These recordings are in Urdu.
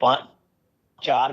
4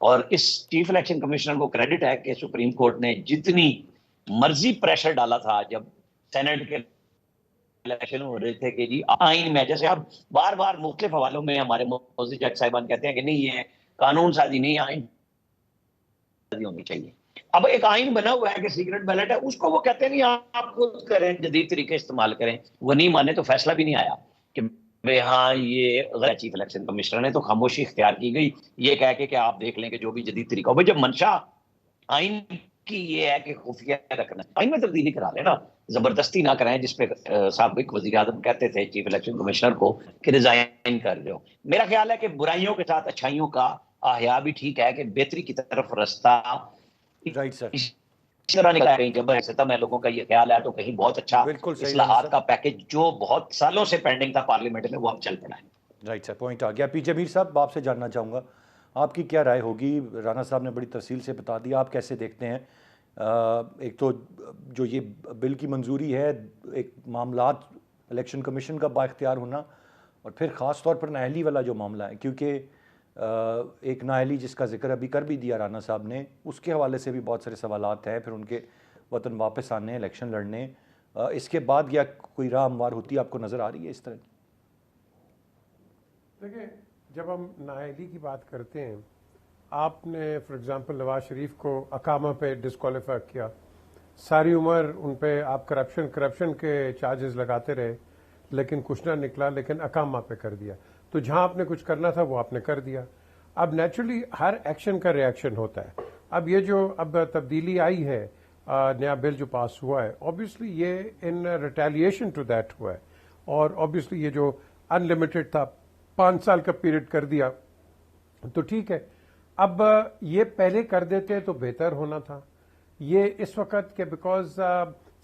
اور اس چیف الیکشن کمشنر کو کریڈٹ ہے کہ سپریم کورٹ نے جتنی مرضی پریشر ڈالا تھا جب سینٹ کے الیکشن ہو رہے تھے کہ جی آئین میں، جیسے اب بار بار مختلف حوالوں میں ہمارے موضوع جج صاحبان کہتے ہیں کہ نہیں یہ قانون سازی نہیں، آئین سازی ہونی چاہیے. اب ایک آئین بنا ہوا ہے کہ سیکرٹ بیلٹ ہے، اس کو وہ کہتے ہیں نہیں آپ خود کریں، جدید طریقے استعمال کریں. وہ نہیں مانے تو فیصلہ بھی نہیں آیا کہ بھئی ہاں یہ غیر چیف الیکشن کمشنر نے تو خاموشی اختیار کی گئی یہ کہہ کے کہ آپ دیکھ لیں کہ جو بھی جدید طریقہ ہو. بھئی جب منشا آئین کی یہ ہے کہ خفیہ رکھنا، آئین میں تبدیلی کرا لینا، زبردستی نہ کرائیں. جس پہ سابق وزیر اعظم کہتے تھے چیف الیکشن کمشنر کو کہ ریزائن کر دو. میرا خیال ہے کہ برائیوں کے ساتھ اچھائیوں کا احیا بھی ٹھیک ہے کہ بہتری کی طرف رستہ رائٹ سر، اس طرح نکلا ہے. جب ستم ہے لوگوں کا یہ خیال ہے تو کہیں بہت اچھا بالکل صحیح رانا اصلاحات صاحب. کا پیکج جو بہت سالوں سے پینڈنگ تھا پارلیمنٹ میں وہ اب چل پڑا ہے. رائٹ سر، پوائنٹ آ گیا. پی جے میر صاحب آپ سے جاننا چاہوں گا آپ کی کیا رائے ہوگی. رانا صاحب نے بڑی تفصیل سے بتا دیا، آپ کیسے دیکھتے ہیں ایک تو جو یہ بل کی منظوری ہے، ایک معاملات الیکشن کمیشن کا با اختیار ہونا، اور پھر خاص طور پر نااہلی والا جو معاملہ ہے، کیونکہ ایک نااہلی جس کا ذکر ابھی کر بھی دیا رانا صاحب نے، اس کے حوالے سے بھی بہت سارے سوالات ہیں. پھر ان کے وطن واپس آنے، الیکشن لڑنے، اس کے بعد یا کوئی راہ ہموار ہوتی آپ کو نظر آ رہی ہے اس طرح کی؟ دیکھیں، جب ہم نااہلی کی بات کرتے ہیں، آپ نے فار ایگزامپل نواز شریف کو اقامہ پہ ڈسکوالیفائی کیا، ساری عمر ان پہ آپ کرپشن کے چارجز لگاتے رہے لیکن کچھ نہ نکلا، لیکن اقامہ پہ کر دیا. تو جہاں آپ نے کچھ کرنا تھا وہ آپ نے کر دیا. اب نیچرلی ہر ایکشن کا ریئیکشن ہوتا ہے. اب یہ جو اب تبدیلی آئی ہے، نیا بل جو پاس ہوا ہے، obviously یہ ان ریٹیلیشن ٹو دیٹ ہوا ہے. اور obviously یہ جو ان لمیٹڈ تھا 5 سال کا پیریڈ کر دیا تو ٹھیک ہے. اب یہ پہلے کر دیتے تو بہتر ہونا تھا. یہ اس وقت کہ بیکاز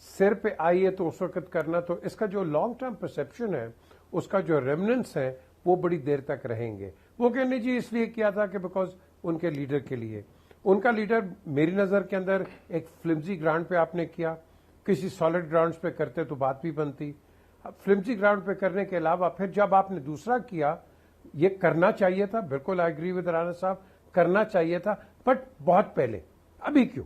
سر پہ آئی ہے تو اس وقت کرنا، تو اس کا جو لانگ ٹرم پرسپشن ہے، اس کا جو ریمننس ہے وہ بڑی دیر تک رہیں گے. وہ کہنے جی اس لیے کیا تھا کہ بیکاز ان کے لیڈر کے لیے. ان کا لیڈر میری نظر کے اندر ایک فلمزی گراؤنڈ پہ آپ نے کیا، کسی سالڈ گراؤنڈز پہ کرتے تو بات بھی بنتی. فلمزی گراؤنڈ پہ کرنے کے علاوہ پھر جب آپ نے دوسرا کیا، یہ کرنا چاہیے تھا، بالکل آئی ایگری ود رانا صاحب، کرنا چاہیے تھا بٹ بہت پہلے، ابھی کیوں؟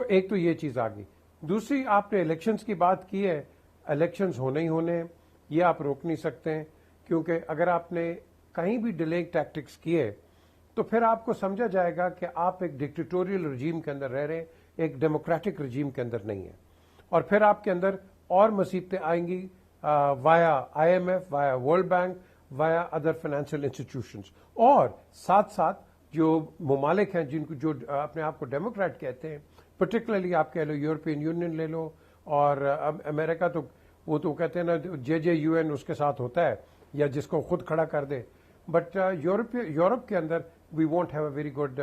ایک تو یہ چیز آ گئی. دوسری آپ نے الیکشنز کی بات کی ہے، الیکشنز ہونے ہی ہونے ہیں، یہ آپ روک نہیں سکتے ہیں. کیونکہ اگر آپ نے کہیں بھی ڈیلے ٹیکٹکس کیے تو پھر آپ کو سمجھا جائے گا کہ آپ ایک ڈکٹیٹوریل رجیم کے اندر رہ رہے ہیں، ایک ڈیموکریٹک رجیم کے اندر نہیں ہے. اور پھر آپ کے اندر اور مصیبتیں آئیں گی via I M F, via world bank, via other financial institutions. اور ساتھ ساتھ جو ممالک ہیں جن کو جو اپنے آپ کو ڈیموکریٹ کہتے ہیں، پرٹیکولرلی آپ کہہ لو یورپین یونین لے لو، اور امریکہ تو وہ تو کہتے ہیں نا جے یو این اس کے ساتھ ہوتا ہے یا جس کو خود کھڑا کر دے. بٹ یورپ کے اندر we won't have a very good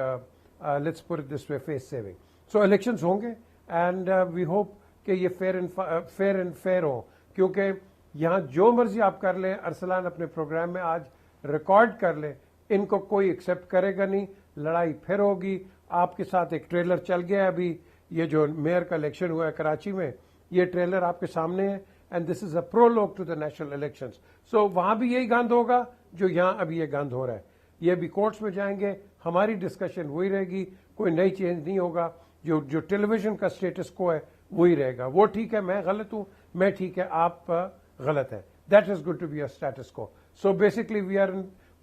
let's put it this way face saving. So elections ہوں گے اینڈ وی ہوپ کہ یہ فیئر اینڈ فیئر ہو. کیونکہ یہاں جو مرضی آپ کر لیں، ارسلان اپنے پروگرام میں آج ریکارڈ کر لیں، ان کو کوئی ایکسیپٹ کرے گا نہیں. لڑائی پھر ہوگی. آپ کے ساتھ ایک ٹریلر چل گیا ہے ابھی، یہ جو میئر کا الیکشن ہوا ہے کراچی میں، یہ ٹریلر آپ کے سامنے ہے and this is a prologue to the national elections. So وہاں بھی یہی گند ہوگا جو یہاں ابھی یہ گند ہو رہا ہے. یہ بھی کورٹس میں جائیں گے، ہماری ڈسکشن وہی رہے گی، کوئی نئی چینج نہیں ہوگا. جو ٹیلی ویژن کا اسٹیٹس کو ہے وہی رہے گا. وہ ٹھیک ہے میں غلط ہوں، میں ٹھیک ہے آپ غلط ہے. That is good to be a status quo. So basically we are,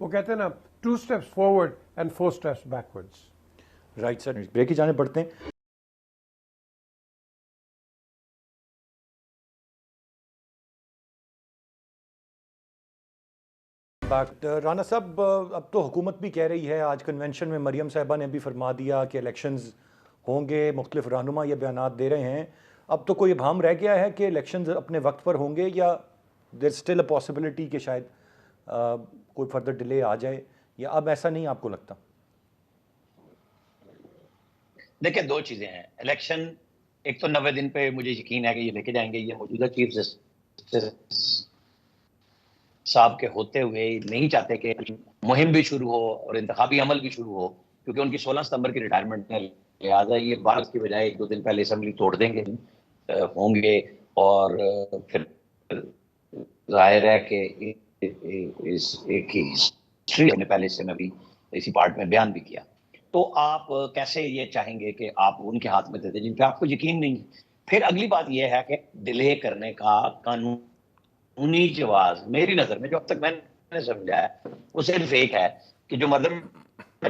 وہ کہتے ہیں نا 2 steps forward and 4 steps backwards. Right sir, break کی جانب بڑھتے ہیں. رانا صاحب، اب تو حکومت بھی کہہ رہی ہے، آج کنونشن میں مریم صاحبہ نے بھی فرما دیا کہ الیکشنز ہوں گے، مختلف رہنما یہ بیانات دے رہے ہیں. اب تو کوئی ابہام رہ گیا ہے کہ الیکشنز اپنے وقت پر ہوں گے، یا دیر اسٹل اے پاسبلٹی کہ شاید کوئی فردر ڈیلے آ جائے، یا اب ایسا نہیں آپ کو لگتا؟ دیکھیں 2 چیزیں ہیں. الیکشن ایک تو 90 دن پہ مجھے یقین ہے کہ یہ لے کے جائیں گے. یہ موجودہ چیف جسٹس صاحب کے ہوتے ہوئے نہیں چاہتے کہ مہم بھی شروع ہو اور انتخابی عمل بھی شروع ہو، کیونکہ ان کی 16 ستمبر کی ریٹائرمنٹ ہے. لہٰذا یہ 12 کی بجائے 1-2 دن پہلے اسمبلی توڑ دیں گے ہوں گے. اور پھر ظاہر ہے کہ اس ایک ہی ہسٹری نے پہلے سے میں بھی اسی پارٹ میں بیان بھی کیا. تو آپ کیسے یہ چاہیں گے کہ آپ ان کے ہاتھ میں دے دیں جن پہ آپ کو یقین نہیں ہے؟ پھر اگلی بات یہ ہے کہ ڈیلے کرنے کا قانونی جواز میری نظر میں جو اب تک میں نے سمجھا ہے وہ صرف ایک ہے کہ جو مدر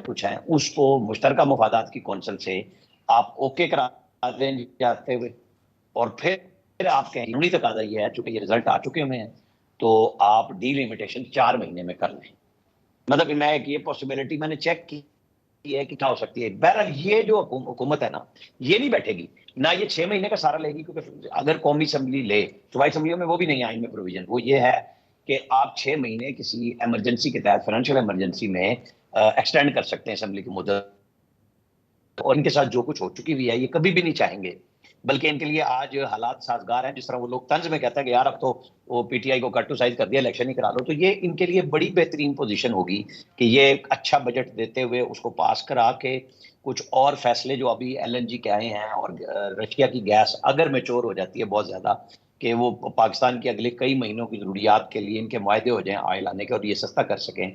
کچھ ہے اس کو مشترکہ مفادات کی کونسل سے آپ اوکے کرا دیں جاتے ہوئے، اور پھر آپ کہیں قانونی تقاضا یہ ہے چونکہ یہ رزلٹ آ چکے ہوئے ہیں تو آپ ڈی لمیٹیشن 4 مہینے میں کر لیں. مطلب میں ایک یہ پاسبلٹی میں نے چیک کی ہے کہ کیا ہو سکتی ہے. بہرحال یہ جو حکومت ہے نا یہ نہیں بیٹھے گی نہ یہ 6 مہینے کا سارا لے گی، کیونکہ اگر قومی اسمبلی لے صوبائی اسمبلیوں میں وہ بھی نہیں آئین میں پروویژن، وہ یہ ہے کہ آپ 6 مہینے کسی ایمرجنسی کے تحت فائنینشیل ایمرجنسی میں ایکسٹینڈ کر سکتے ہیں اسمبلی کی مدت. اور ان کے ساتھ جو کچھ ہو چکی ہوئی ہے یہ کبھی بھی نہیں چاہیں گے، بلکہ ان کے لیے آج حالات سازگار ہیں. جس طرح وہ لوگ طنز میں کہتا ہے کہ یار اب تو وہ پی ٹی آئی کو کٹ ٹو سائز کر دیا، الیکشن ہی کرا لو، تو یہ ان کے لیے بڑی بہترین پوزیشن ہوگی کہ یہ ایک اچھا بجٹ دیتے ہوئے اس کو پاس کرا کے کچھ اور فیصلے جو ابھی ایل این جی کے آئے ہیں اور رشیا کی گیس اگر میچور ہو جاتی ہے بہت زیادہ کہ وہ پاکستان کے اگلے کئی مہینوں کی ضروریات کے لیے ان کے معاہدے ہو جائیں آئل آنے کے اور یہ سستا کر سکیں،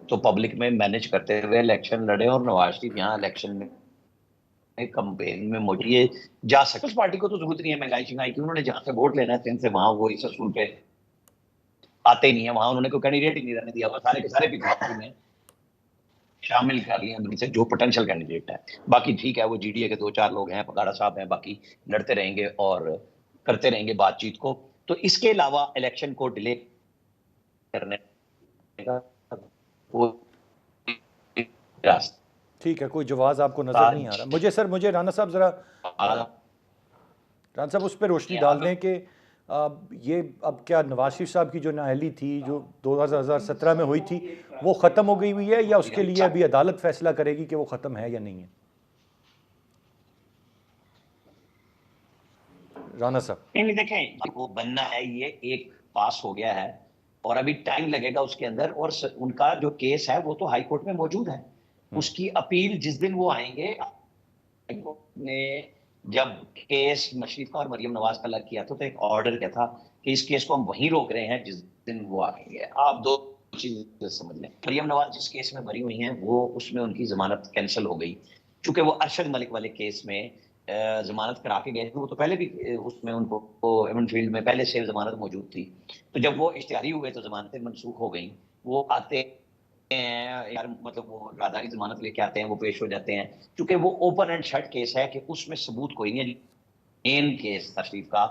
تو پبلک میں مینج کرتے ہوئے الیکشن لڑے اور نواز شریف یہاں الیکشن میں کمپین میں موجود یہ جا سکے. اس پارٹی کو تو ضرورت نہیں ہے مہنگائی شنگائی کی، انہوں نے جہاں سے ووٹ لینا ہے سندھ سے وہاں وہ اس اصول پہ آتے ہی نہیں ہے، وہاں انہوں نے کوئی کینڈیڈیٹ ہی نہیں رہنے دیا، وہ سارے کے سارے پیپل میں شامل کر لیے ان سے جو پوٹینشیل کینڈیڈیٹ ہے. باقی ٹھیک ہے وہ جی ڈی اے کے 2-4 لوگ ہیں، پگاڑا صاحب ہیں، باقی لڑتے رہیں گے اور کرتے رہیں گے بات چیت کو. تو اس کے علاوہ الیکشن کو ڈیلے کرنے کا وہ راستہ ٹھیک ہے، کوئی جواز آپ کو نظر نہیں آ رہا مجھے رانا صاحب ذرا رانا صاحب اس پہ روشنی ڈال دیں کہ یہ اب کیا نواز شریف صاحب کی جو نااہلی تھی جو 2017 میں ہوئی تھی وہ ختم ہو گئی ہوئی ہے یا اس کے لیے ابھی عدالت فیصلہ کرے گی کہ وہ ختم ہے یا نہیں ہے؟ رانا صاحب نہیں دیکھیں وہ بننا ہے، یہ ایک پاس ہو گیا ہے اور ابھی ٹائم لگے گا اس کے اندر، اور ان کا جو کیس ہے وہ تو ہائی کورٹ میں موجود ہے. اس کی اپیل جس دن وہ آئیں گے، نے جب کیس مشرف کا اور مریم نواز کا لگ کیا تو ایک آرڈر کیا تھا کہ اس کیس کو ہم وہیں روک رہے ہیں جس دن وہ آئیں گے. آپ دو چیزیں سمجھ لیں، مریم نواز جس کیس میں بری ہوئی ہیں وہ اس میں ان کی ضمانت کینسل ہو گئی، چونکہ وہ ارشد ملک والے کیس میں ضمانت کرا کے گئے تھے، وہ تو پہلے بھی اس میں ان کو ایمن فیلڈ میں پہلے سے ضمانت موجود تھی. تو جب وہ اشتہاری ہوئے تو ضمانتیں منسوخ ہو گئیں. وہ آتے ہیں یار مطلب وہ راداری ضمانت لے کے آتے ہیں، وہ پیش ہو جاتے ہیں، چونکہ وہ اوپن اینڈ شٹ کیس ہے کہ اس میں ثبوت کوئی نہیں ہے. مین کیس تشریف کا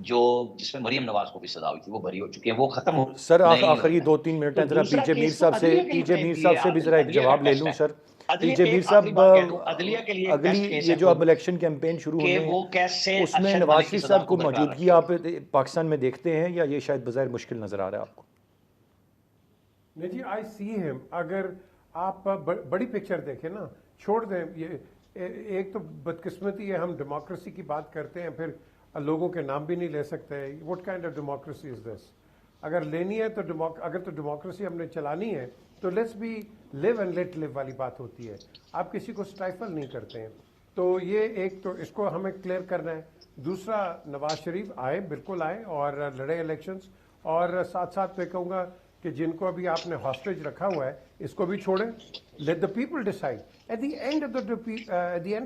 جو جس میں مریم نواز کو بھی سزا ہوئی تھی وہ بری ہو چکی ہے، وہ ختم ہو سر نہیں آخری 2-3 منٹ ہیں، ذرا پی جے میر صاحب سے بھی ذرا ایک جواب لے لوں. سر پی جے میر صاحب اگلی یہ جو اب الیکشن کیمپین شروع ہونے ہیں اس میں نواز شریف صاحب کو موجودگی آپ پاکستان میں دیکھتے ہیں یا یہ شاید بظاہر مشکل نظر آ رہا ہے آپ کو؟ نہیں جی آئی سی ہم. اگر آپ بڑی پکچر دیکھیں نا، چھوڑ دیں یہ ایک تو بدقسمتی ہے ہم ڈیموکریسی کی بات کرتے ہیں پھر لوگوں کے نام بھی نہیں لے سکتے. What kind of democracy is this? اگر لینی ہے تو اگر تو ڈیموکریسی ہم نے چلانی ہے تو let's be live and let live والی بات ہوتی ہے. آپ کسی کو سٹائفل نہیں کرتے ہیں. تو یہ ایک تو اس کو ہمیں کلیئر کرنا ہے. دوسرا نواز شریف آئے، بالکل آئے اور لڑے الیکشنز، اور ساتھ ساتھ میں کہوں گا کہ جن کو ابھی آپ نے ہاسٹیج رکھا ہوا ہے اس کو بھی چھوڑیں. Let the people decide. At the end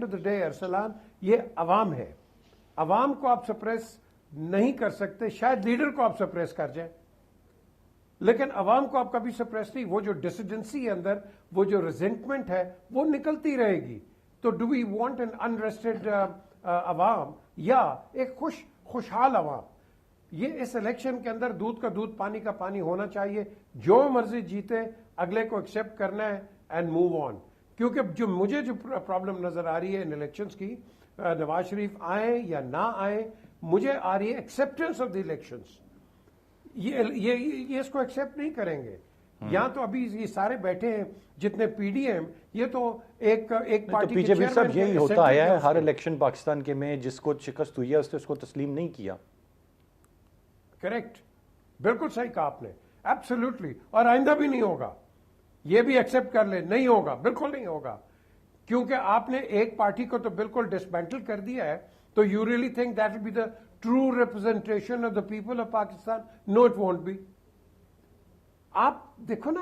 of the day Arsalan یہ عوام ہے. عوام کو آپ سپریس نہیں کر سکتے، شاید لیڈر کو آپ سپریس کر جائیں لیکن عوام کو آپ کبھی سپریس نہیں. وہ جو ڈسیڈنسی ہے اندر، وہ جو ریزنٹمنٹ ہے وہ نکلتی رہے گی. تو ڈو وی وانٹ این انریسٹڈ عوام یا ایک خوشحال عوام؟ یہ اس الیکشن کے اندر دودھ کا دودھ پانی کا پانی ہونا چاہیے. جو مرضی جیتے اگلے کو ایکسیپٹ کرنا ہے اینڈ موو آن. کیونکہ مجھے جو پرابلم نظر آ رہی ہے ان الیکشنز کی، نواز شریف آئیں یا نہ آئیں، مجھے آ رہی ہے ایکسیپٹنس آف دی الیکشنز. یہ اس کو ایکسیپٹ نہیں کریں گے. یہاں تو ابھی یہ سارے بیٹھے ہیں جتنے پی ڈی ایم، یہ تو ایک پارٹی پی جے پی صاحب یہی ہوتا آیا ہے ہر الیکشن پاکستان کے میں، جس کو شکست ہوئی ہے اس کو تسلیم نہیں کیا. کریکٹ، بالکل صحیح کہا آپ نے، ایبسلیوٹلی. اور آئندہ بھی نہیں ہوگا. یہ بھی ایکسیپٹ کر لیں، نہیں ہوگا، بالکل نہیں ہوگا. کیونکہ آپ نے ایک پارٹی کو تو بالکل ڈسمینٹل کر دیا ہے. تو you really think that will be the true representation of the people of Pakistan? No it won't be. آپ دیکھو نا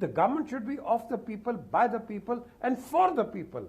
the government should be of the people, by the people and for the people.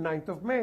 9th of May,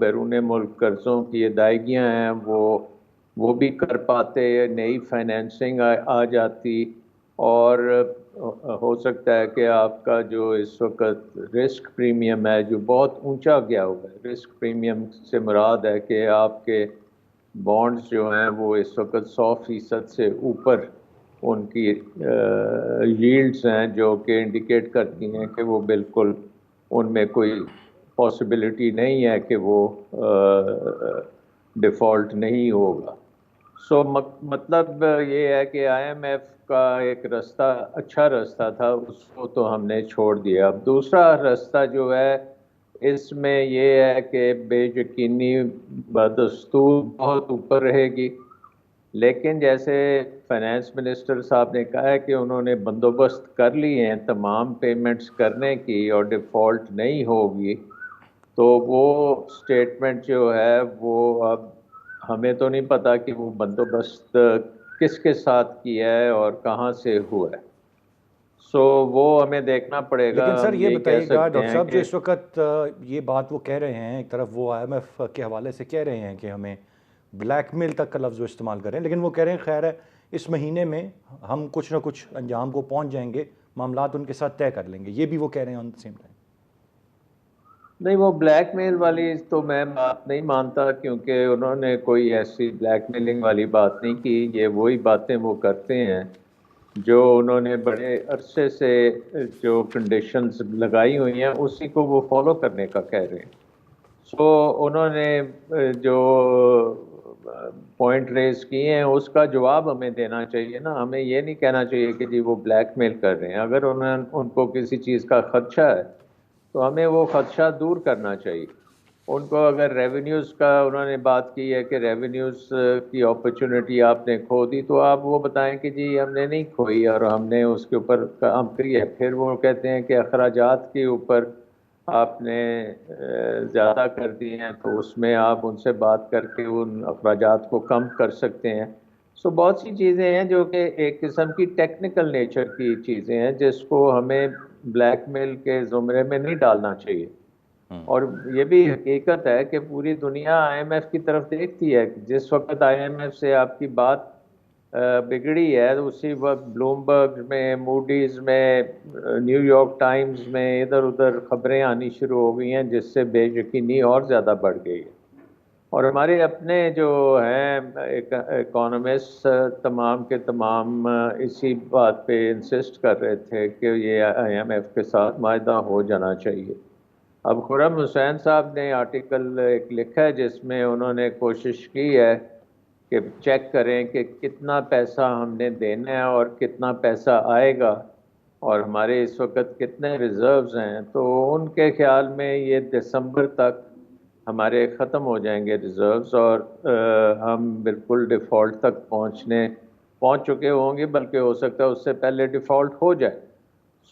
بیرون ملک قرضوں کی ادائیگیاں ہیں وہ بھی کر پاتے، نئی فائنینسنگ آ جاتی، اور ہو سکتا ہے کہ آپ کا جو اس وقت رسک پریمیم ہے جو بہت اونچا گیا ہوا ہے، رسک پریمیم سے مراد ہے کہ آپ کے بانڈز جو ہیں وہ اس وقت 100% سے اوپر ان کی ییلڈز ہیں، جو کہ انڈیکیٹ کرتی ہیں کہ وہ بالکل ان میں کوئی پاسبلٹی نہیں ہے کہ وہ ڈیفالٹ نہیں ہوگا۔ سو مطلب یہ ہے کہ آئی ایم ایف کا ایک راستہ اچھا راستہ تھا، اس کو تو ہم نے چھوڑ دیا۔ اب دوسرا راستہ جو ہے اس میں یہ ہے کہ بے یقینی بدستور بہت اوپر رہے گی، لیکن جیسے فائنانس منسٹر صاحب نے کہا ہے کہ انہوں نے بندوبست کر لی ہیں تمام پیمنٹس کرنے کی اور ڈیفالٹ نہیں ہوگی، تو وہ سٹیٹمنٹ جو ہے وہ اب ہمیں تو نہیں پتا کہ وہ بندوبست کس کے ساتھ کیا ہے اور کہاں سے ہوا ہے، سو وہ ہمیں دیکھنا پڑے گا۔ لیکن سر ہم یہ یہی کہہ بتائیے گا سکتے ڈاکٹر ہیں صاحب، جو کہ اس وقت یہ بات وہ کہہ رہے ہیں، ایک طرف وہ آئی ایم ایف کے حوالے سے کہہ رہے ہیں کہ ہمیں بلیک میل تک کا لفظ وہ استعمال کریں، لیکن وہ کہہ رہے ہیں خیر ہے اس مہینے میں ہم کچھ نہ کچھ انجام کو پہنچ جائیں گے، معاملات ان کے ساتھ طے کر لیں گے، یہ بھی وہ کہہ رہے ہیں آن دا سیم ٹائم۔ نہیں، وہ بلیک میل والی تو میں بات نہیں مانتا، کیونکہ انہوں نے کوئی ایسی بلیک میلنگ والی بات نہیں کی، یہ وہی باتیں وہ کرتے ہیں جو انہوں نے بڑے عرصے سے جو کنڈیشنز لگائی ہوئی ہیں اسی کو وہ فالو کرنے کا کہہ رہے ہیں۔ سو انہوں نے جو پوائنٹ ریز کیے ہیں اس کا جواب ہمیں دینا چاہیے نا، ہمیں یہ نہیں کہنا چاہیے کہ جی وہ بلیک میل کر رہے ہیں۔ اگر ان کو کسی چیز کا خدشہ ہے تو ہمیں وہ خدشہ دور کرنا چاہیے۔ ان کو اگر ریونیوز کا انہوں نے بات کی ہے کہ ریونیوز کی اپرچونٹی آپ نے کھو دی، تو آپ وہ بتائیں کہ جی ہم نے نہیں کھوئی اور ہم نے اس کے اوپر کام کی ہے۔ پھر وہ کہتے ہیں کہ اخراجات کے اوپر آپ نے زیادہ کر دی ہیں، تو اس میں آپ ان سے بات کر کے ان اخراجات کو کم کر سکتے ہیں۔ سو بہت سی چیزیں ہیں جو کہ ایک قسم کی ٹیکنیکل نیچر کی چیزیں ہیں جس کو ہمیں بلیک میل کے زمرے میں نہیں ڈالنا چاہیے۔ اور یہ بھی حقیقت ہے کہ پوری دنیا آئی ایم ایف کی طرف دیکھتی ہے، جس وقت آئی ایم ایف سے آپ کی بات بگڑی ہے اسی وقت بلومبرگ میں، موڈیز میں، نیو یارک ٹائمز میں ادھر ادھر خبریں آنی شروع ہو گئی ہیں، جس سے بے یقینی اور زیادہ بڑھ گئی ہے۔ اور ہمارے اپنے جو ہیں اکانومسٹ تمام کے تمام اسی بات پہ انسسٹ کر رہے تھے کہ یہ آئی ایم ایف کے ساتھ معاہدہ ہو جانا چاہیے۔ اب خرم حسین صاحب نے آرٹیکل ایک لکھا ہے جس میں انہوں نے کوشش کی ہے کہ چیک کریں کہ کتنا پیسہ ہم نے دینا ہے اور کتنا پیسہ آئے گا، اور ہمارے اس وقت کتنے ریزروز ہیں۔ تو ان کے خیال میں یہ دسمبر تک ہمارے ختم ہو جائیں گے ریزروز، اور ہم بالکل ڈیفالٹ تک پہنچ چکے ہوں گے، بلکہ ہو سکتا ہے اس سے پہلے ڈیفالٹ ہو جائے۔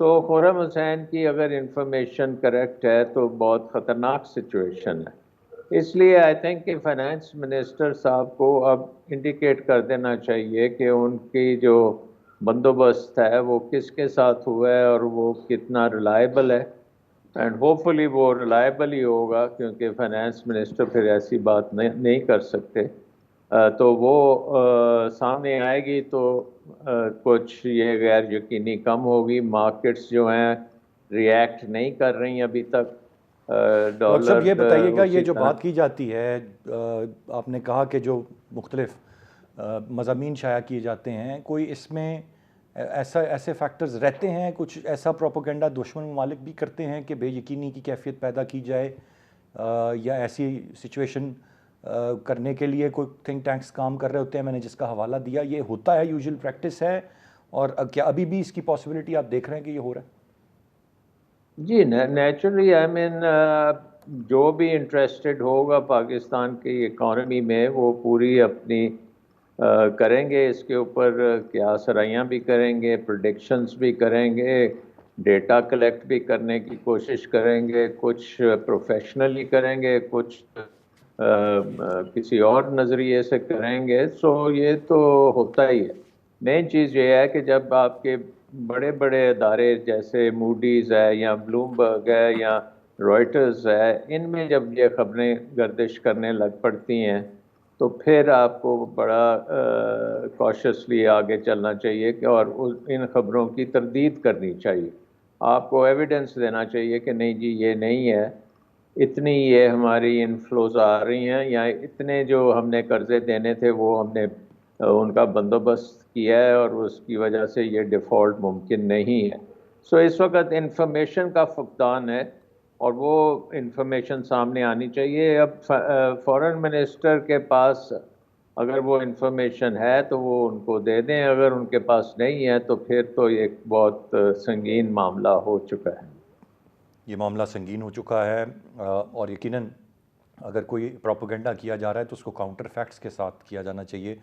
سو خرم حسین کی اگر انفارمیشن کریکٹ ہے تو بہت خطرناک سچویشن ہے۔ اس لیے آئی تھنک کہ فائنانس منسٹر صاحب کو اب انڈیکیٹ کر دینا چاہیے کہ ان کی جو بندوبست ہے وہ کس کے ساتھ ہوا ہے اور وہ کتنا ریلائبل ہے، اینڈ ہوپ فلی وہ ریلائبل ہی ہوگا، کیونکہ فائنانس منسٹر پھر ایسی بات نہیں کر سکتے۔ تو وہ سامنے آئے گی تو کچھ یہ غیر یقینی کم ہوگی۔ مارکیٹس جو ہیں ریئیکٹ نہیں کر رہی ابھی تک۔ ڈاکٹر صاحب یہ بتائیے گا، یہ اسی جو طرح بات کی جاتی ہے، آپ نے کہا کہ جو مختلف مضامین شائع کیے جاتے ہیں، کوئی اس میں ایسے فیکٹرز رہتے ہیں، کچھ ایسا پروپیگنڈا دشمن ممالک بھی کرتے ہیں کہ بے یقینی کی کیفیت پیدا کی جائے، یا ایسی سچویشن کرنے کے لیے کوئی تھنک ٹینکس کام کر رہے ہوتے ہیں؟ میں نے جس کا حوالہ دیا یہ ہوتا ہے، یوزول پریکٹس ہے، اور کیا ابھی بھی اس کی پاسبلٹی آپ دیکھ رہے ہیں کہ یہ ہو رہا ہے؟ جی نیچرلی آئی مین جو بھی انٹرسٹڈ ہوگا پاکستان کی اکانومی میں وہ پوری اپنی کریں گے، اس کے اوپر کیا سرائیاں بھی کریں گے، پریڈکشنز بھی کریں گے، ڈیٹا کلیکٹ بھی کرنے کی کوشش کریں گے، کچھ پروفیشنلی کریں گے، کچھ کسی اور نظریے سے کریں گے۔ سو یہ تو ہوتا ہی ہے۔ مین چیز یہ ہے کہ جب آپ کے بڑے بڑے ادارے جیسے موڈیز ہے یا بلومبرگ ہے یا رائٹرز ہے، ان میں جب یہ خبریں گردش کرنے لگ پڑتی ہیں تو پھر آپ کو بڑا کاشسلی آگے چلنا چاہیے کہ اور ان خبروں کی تردید کرنی چاہیے. آپ کو ایویڈنس دینا چاہیے کہ نہیں جی یہ نہیں ہے، اتنی یہ ہماری انفلوز آ رہی ہیں، یا اتنے جو ہم نے قرضے دینے تھے وہ ہم نے ان کا بندوبست کیا ہے اور اس کی وجہ سے یہ ڈیفالٹ ممکن نہیں ہے. سو اس وقت انفارمیشن کا فقدان ہے اور وہ انفارمیشن سامنے آنی چاہیے. اب فارن منسٹر کے پاس اگر وہ انفارمیشن ہے تو وہ ان کو دے دیں، اگر ان کے پاس نہیں ہے تو پھر تو ایک بہت سنگین معاملہ ہو چکا ہے. یہ معاملہ سنگین ہو چکا ہے، اور یقیناً اگر کوئی پروپیگنڈا کیا جا رہا ہے تو اس کو کاؤنٹر فیکٹس کے ساتھ کیا جانا چاہیے،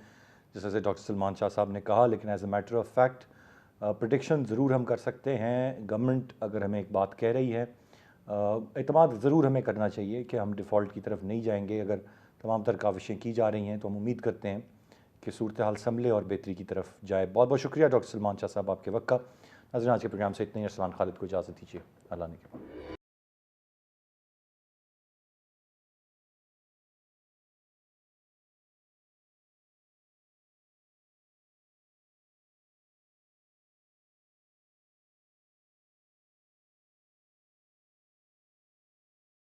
جیسے ڈاکٹر سلمان شاہ صاحب نے کہا. لیکن as a matter of fact prediction ضرور ہم کر سکتے ہیں. گورنمنٹ اگر ہمیں ایک بات کہہ رہی ہے، اعتماد ضرور ہمیں کرنا چاہیے کہ ہم ڈیفالٹ کی طرف نہیں جائیں گے. اگر تمام تر کاوشیں کی جا رہی ہیں تو ہم امید کرتے ہیں کہ صورتحال سنبھلے اور بہتری کی طرف جائے. بہت بہت شکریہ ڈاکٹر سلمان شاہ صاحب آپ کے وقت کا. ناظرین آج کے پروگرام سے اتنے ہی. ارسلان خالد کو اجازت دیجیے. اللہ نے